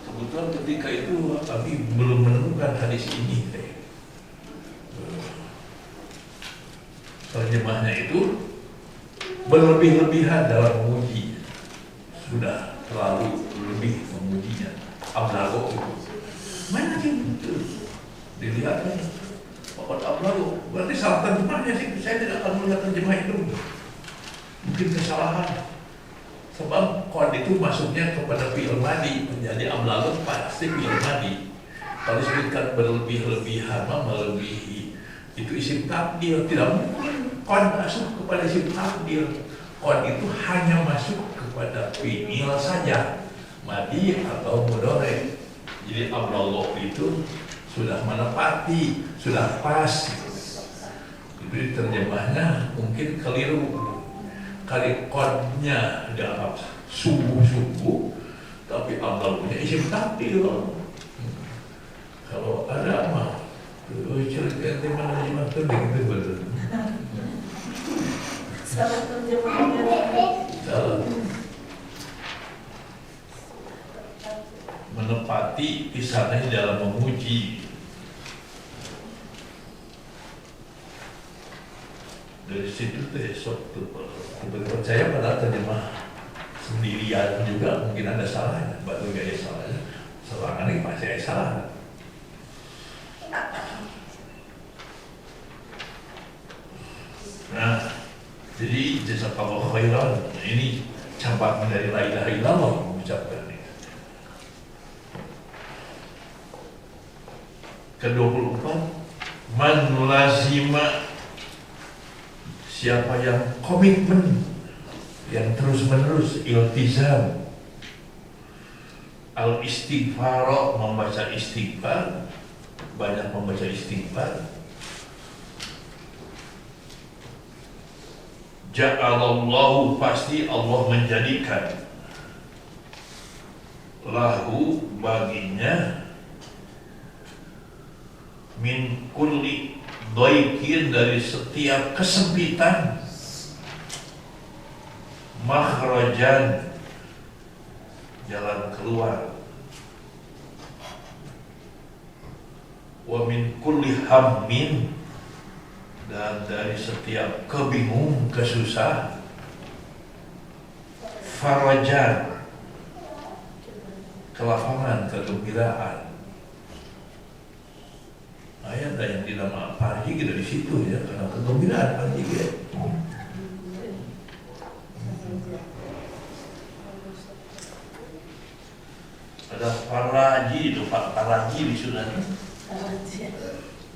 Kebetulan ketika itu kami belum menemukan hadis ini. Terjemahnya itu berlebih-lebihan dalam memuji, sudah terlalu lebih memujinya. Ablago itu mana yang betul dilihatnya pokok ablago, berarti salah terjemahnya sih. Saya tidak akan melihat terjemah itu, mungkin kesalahan. Sebab kod itu masuknya kepada fi'il madi, menjadi ablago pasti fi'il madi. Kalau disebutkan berlebih-lebihan, melebihi, itu isim takdir. Tidak mungkin kod masuk kepada isim takdir. Kod itu hanya masuk kepada fi'il saja, madi atau mudhari. Jadi ablago itu sudah menepati, sudah pas. Itu terjemahnya mungkin keliru. Kali kodnya dianggap subuh-subuh, tapi ablagonya isim takdir. Kalau ada mah, cerita di mana itu betul. Salah terjemahnya. Salah. Menepati kisahnya dalam memuji. Dari situ esok tuh percaya pada terjemah sendirian juga mungkin ada salahnya, batu gaya salahnya. Serangan ini pasti ada salah. Nah, jadi jazakallahu khairan ini campak dari la ilaha illallah mengucapkan ini. Ke-24, man lazima, siapa yang komitmen, yang terus-menerus iltizam al-istighfar, membaca istighfar, banyak membaca istighfar, ja'alallahu, pasti Allah menjadikan lahu, baginya, min kulli doikin, dari setiap kesempitan, makhrajan, jalan keluar, wa min kulli hammin, dan dari setiap kebingung, kesusah, farajan, kelapangan, kegembiraan. Ayat ada yang dinamakan farji kita di situ ya, karena kegembiraan farji ya. Ada faraji itu, faraji di sunan.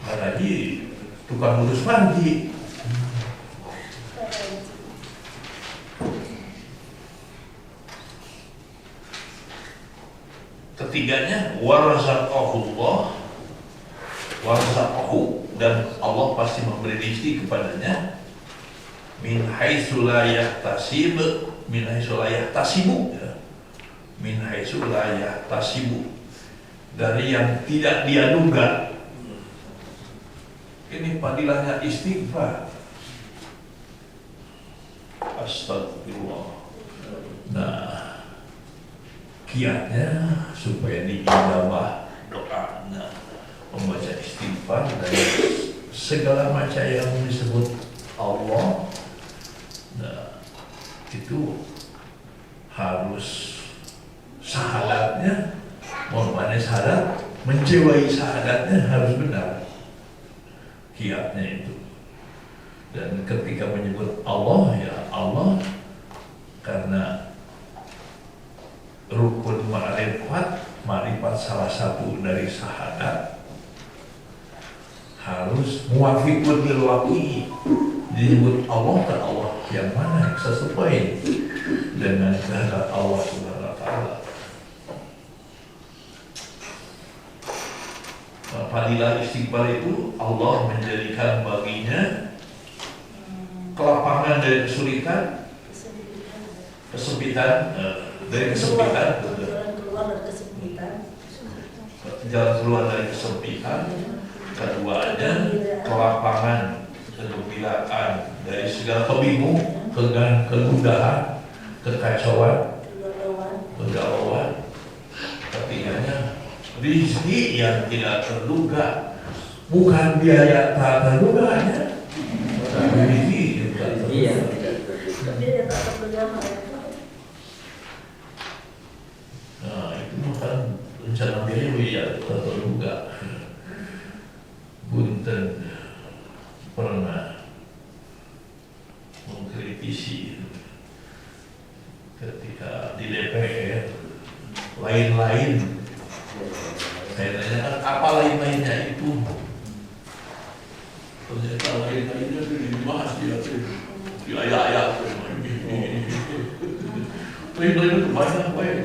Faraji tukang urus farji. Ketiganya warzaqahullah, warzaqahu, dan Allah pasti memberi rezeki kepadanya, min haitsu la yahtasib, min haitsu la yahtasibu ya. Min haitsu la yahtasibu, dari yang tidak dia duga. Ini fadilahnya istighfar. Astagfirullah. Nah, kiatnya supaya diijabah doanya, membaca istighfar dari segala macam yang disebut Allah. Nah, itu harus syahadatnya, mohon syahadat, menjiwai syahadatnya harus benar kiatnya itu. Dan ketika menyebut Allah, ya Allah, karena rukun ma'rifat salah satu dari syahadat, harus muwafiqun lil waqi, disebut Allah dan Allah yang mana yang sesuai dengan kehendak Allah Subhanahu wa taala. Fadilah istighfar itu Allah menjadikan baginya kelapangan dari kesulitan, kesempitan, dari kesempitan, keluar dari kesempitan. jalan keluar dari kesempitan. Keduanya kelapangan, kegembiraan, dari segala kebingung, kegundahan, kekacauan, kegalauan. Ketiganya rezeki yang tidak terduga, bukan biaya tak terduganya, tapi rezeki juga terduga. Dia tak terduga mereka. Nah itu bukan rencana biaya tak terduga. Punten pernah mengkritisi ketika di DPR lain-lain. Saya tanyakan apa lain-lainnya itu. Ternyata lain-lainnya itu dibahas di ayat-ayat. Lain-lainnya itu banyak baik.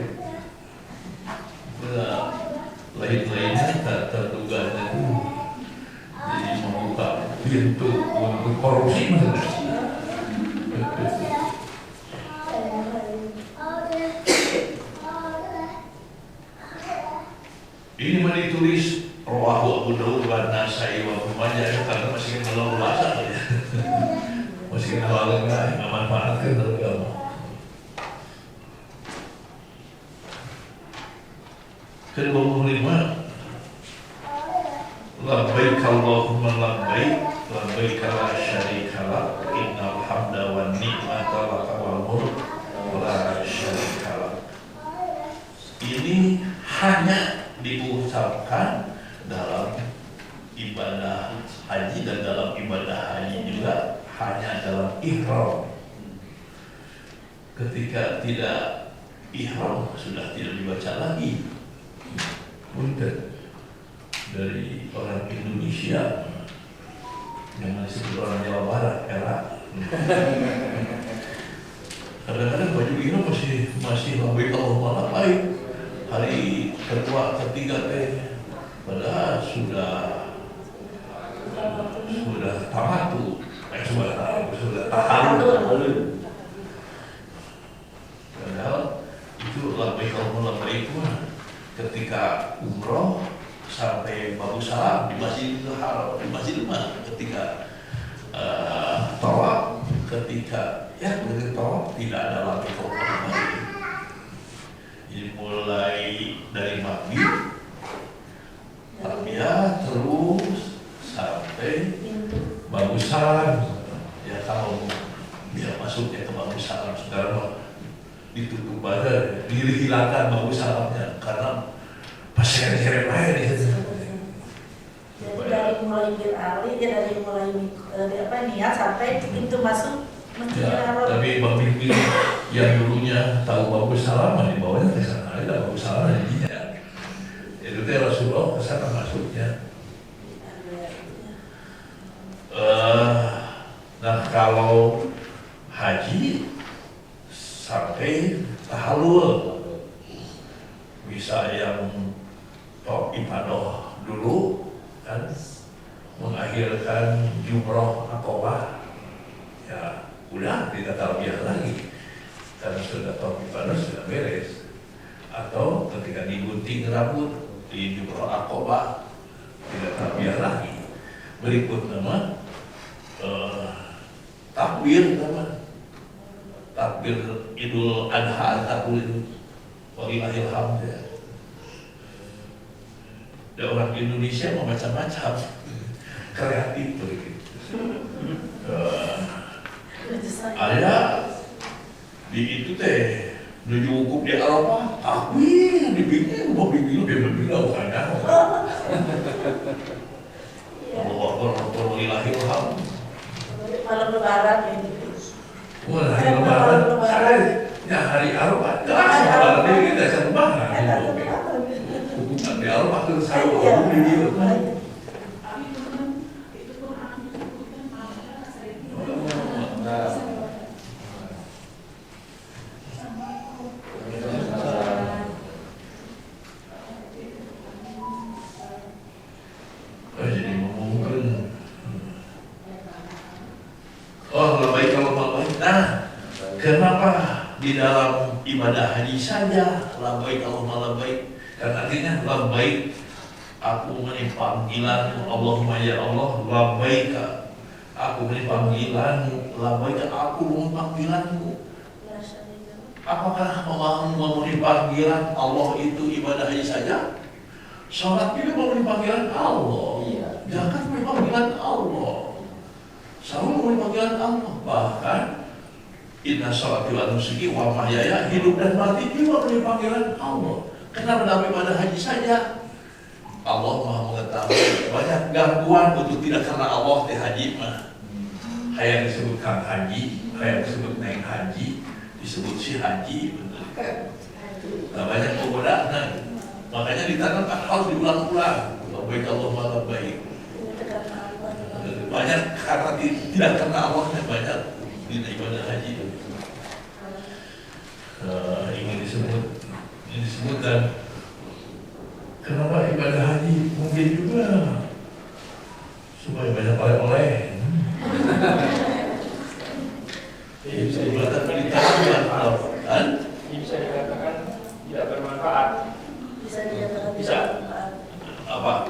Lain-lainnya tak terduga itu jadi membuka pintu untuk korupsi maksudnya. Ini mah ditulis Rawahu Abu Dawud wa Nasai wa Ibnu Majah karena masih belum luasa ya. Masih awal enggak manfaatkan dalam agama. Ke-25 Labbaik Allahumma labbaik labbaik la syarika lak innal hamda wan ni'mata laka wal mulk la syarika lak. Ini hanya diucapkan dalam ibadah haji dan dalam ibadah haji juga hanya dalam ihram. Ketika tidak ihram sudah tidak dibaca lagi. Punten dari orang Indonesia yang disebut orang Jawa Barat era. Kadang-kadang baju ihram masih labbaik Allahumma labbaik. Hari kedua, ketiga teh, padahal sudah tamat tuh, sudah tahalul. Padahal itu labbaik Allahumma labbaik itu ketika umroh sampai Babu Salam di Masjidil Haram, di Masjidil Haram ketika tawaf, ketika tawaf tidak ada labbaik Allahumma labbaik. Jadi mulai dari maghrib, takbir terus sampai bagusan. Ya kalau dia masuknya ke bagusan, saudara ditutup badan, dihilangkan bagusannya karena pasien seret air di situ. Jadi dari mulai beralih, dari mulai niat sampai pintu masuk. Ya, tapi Bang Bibi yang dulunya tahu bagus salam di bawahnya ke sana ada bagus salam jadinya. Itu teh Rasulullah ke sana masuknya. Nah kalau haji sampai tahallul bisa yang ibadah dulu kan mengakhirkan jumroh akobah ya. Udah tidak talbiyah lagi karena sudah ibadah sudah beres. Atau ketika digunting rambut di jumroh akobah tidak talbiyah lagi. Berikut nama takbir nama takbir Idul Adha, takbir walillahil hamd ya. Dan orang Indonesia mau macam-macam kreatif begitu. Ada di itu teh menuju wukuf di Arafah, takbir dibikin, mau bikin dia berbilang bukan ada. Allah walillahil hamd. Malam lebaran ini. Wah, hari lebaran, ya hari Arafah, lebaran ini kita bisa lebaran. Hubungan di Arafah terus sahur di dia. Jadi mungkin oh lebih kalau lebih. Nah, kenapa di dalam ibadah haji saja labbaik Allahumma labbaik, kan artinya labbaik aku memenuhi panggilanmu Allahumma ya Allah, labbaik aku memenuhi panggilanmu, labbaik aku memenuhi panggilanmu. Apakah Allah memenuhi panggilan Allah itu ibadah haji saja? Sholat juga memenuhi panggilan Allah, zakat memenuhi panggilan Allah, sahur memenuhi panggilan Allah, bahkan inna sholati wa nusuki wa mahyaya, hidup dan mati juga memenuhi panggilan Allah. Kenapa dalam ibadah haji saja? Allah Maha mengetahui banyak gangguan untuk tidak karena Allah di haji mah. Hayang disebut kang haji, hayang disebut neng haji, disebut si haji, betul kan? Nah, banyak penggodaan, makanya ditanamkan harus diulang-ulang. Labbaik Allahumma labbaik. Banyak karena tidak karena Allahnya banyak di ibadah haji. Ini disebutkan kenapa ibadah haji mungkin juga supaya banyak oleh-oleh. Bisa dikatakan tidak bermanfaat. Bisa dikatakan Bisa. Apa?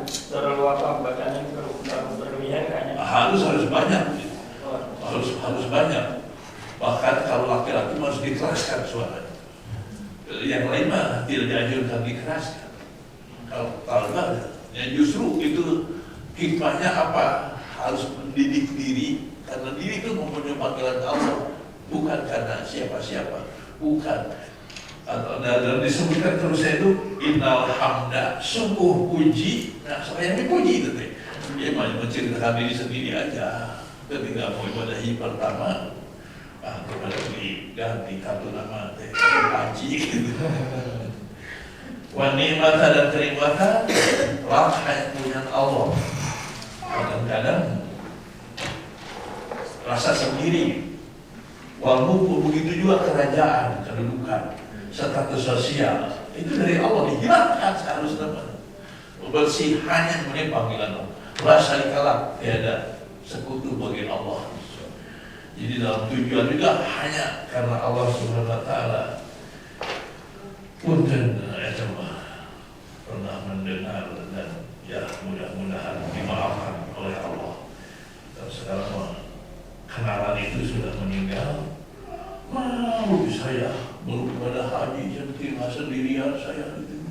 Terlalu apa bacanya terlalu berlebihan kayaknya. Harus banyak. Harus banyak. Bahkan kalau laki-laki harus dikeraskan suaranya. Yang lain mah tidak dianjurkan dikeraskan. Kalau enggak, ya justru itu hikmahnya apa? Harus mendidik diri, karena diri itu mempunyai panggilan Allah, bukan karena siapa-siapa, bukan. Dan disebutkan terus itu innal hamda, sungguh puji. Nah, saya yang dipuji itu teh. Dia menceritakan diri sendiri aja. Ketika mau ibadah pertama, kepada diganti kartu nama teh haji gitu. Wa ni'mata dan kenikmatan lah hanya punya Allah. Kadang-kadang rasa sendiri. Walaupun begitu juga kerajaan, kedudukan, status sosial itu dari Allah dihilangkan seharusnya. Bersih hanya menjadi panggilan Allah. Rasa dikalah tiada sekutu bagi Allah. Jadi dalam tujuan juga hanya karena Allah Subhanahu Wa Taala. Punten pernah mendengar dan ya mudah-mudahan dimaafkan oleh Allah. Dan sekarang kenalan itu sudah meninggal. Mau saya belum pada haji yang tinggal sendirian saya itu.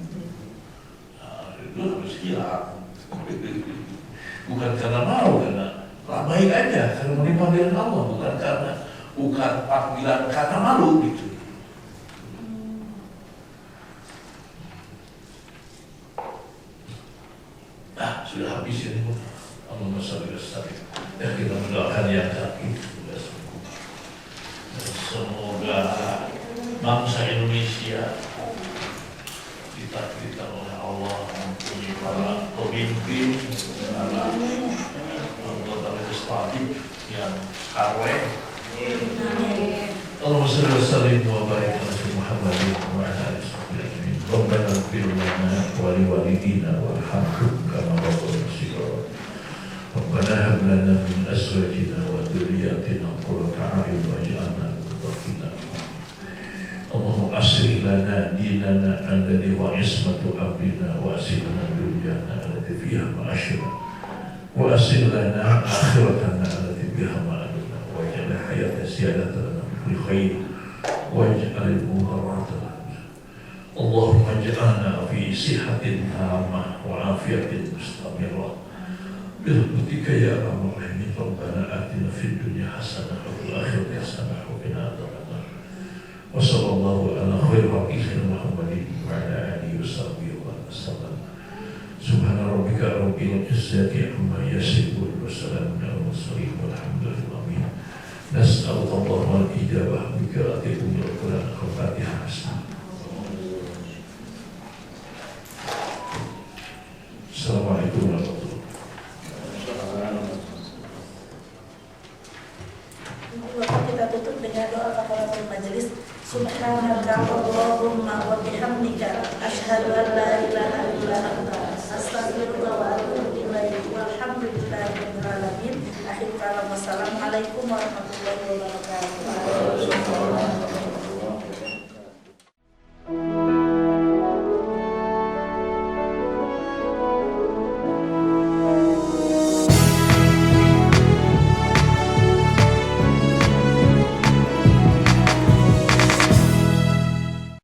Nah, itu harus hilang. Bukan karena mau, karena baik aja, karena menerima panggilan Allah, bukan panggilan karena malu gitu. Nah, sudah habis ini. Allahumma shalli wa sallim. Ya, kita mendoakan yang sakit. Semoga bangsa Indonesia ditakdirkan oleh Allah mempunyai para pemimpin, para anggota legislatif yang karwe. Allahumma shalli wa sallim wa barik ala Muhammadin wa ala alihi wasallam. Rabbana ighfir lana wa li walidina warhamhum kama rabbayana shighara. Rabbana hab lana min azwajina wa dhurriyyatina qurrata a'yun waj'alna lil muttaqina. Allahumma aslih lana dinana alladhi wa ismatu amrina wa aslih lana dunyana allati fiha ma'ashina wa aslih lana akhiratana allati biha ma'aduna waj'al hayata ziyadatan lana fi khair waj'al al-mudarrata lana. Allahumma ij'alna fi sihatin tamah wa afiyatin mustamirah birahmatika ya arhamar rahimin. Rabbana atina fid dunya hasanah wa fil akhirati hasanah wa qina adzabannar. Wa sallallahu ala khairi khalqi Muhammadin wa ala alihi washabbihi wa sallam. Subhana rabbika rabbil izzati amma yasifun wa salamun alal mursalin walhamdulillahi. Nas'alullah al-ijabah bi qira'atil Qur'an al-Fatihah. Assalamualaikum warahmatullahi wabarakatuh. Kita tutup dengan doa kafaratul majelis. Subhanaka Allahumma wa bihamdika asyhadu an la ilaha illa anta astaghfiruka wa atubu ilaik. Walhamdulillahirabbil alamin. Akhir kalam. Wassalamualaikum warahmatullahi wabarakatuh.